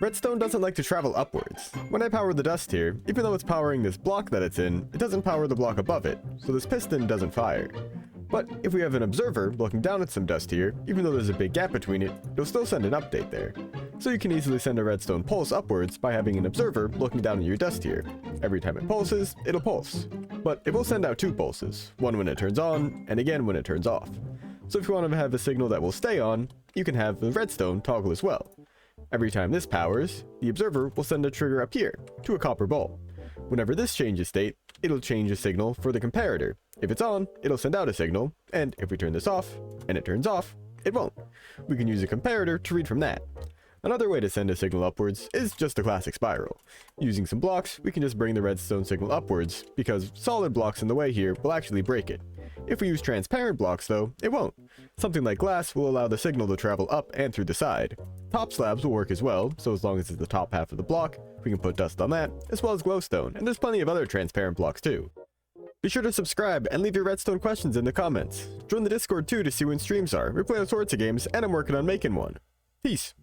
Redstone doesn't like to travel upwards. When I power the dust here, even though it's powering this block that it's in, it doesn't power the block above it, so this piston doesn't fire. But if we have an observer looking down at some dust here, even though there's a big gap between it, it'll still send an update there. So you can easily send a redstone pulse upwards by having an observer looking down at your dust here. Every time it pulses, it'll pulse. But it will send out 2 pulses, one when it turns on, and again when it turns off. So if you want to have a signal that will stay on, you can have the redstone toggle as well. Every time this powers, the observer will send a trigger up here, to a copper bolt. Whenever this changes state, it'll change a signal for the comparator. If it's on, it'll send out a signal, and if we turn this off, and it turns off, it won't. We can use a comparator to read from that. Another way to send a signal upwards is just a classic spiral. Using some blocks, we can just bring the redstone signal upwards, because solid blocks in the way here will actually break it. If we use transparent blocks though, it won't. Something like glass will allow the signal to travel up and through the side. Top slabs will work as well, so as long as it's the top half of the block, we can put dust on that, as well as glowstone, and there's plenty of other transparent blocks too. Be sure to subscribe and leave your redstone questions in the comments. Join the Discord too to see when streams are. We play all sorts of games, and I'm working on making one. Peace.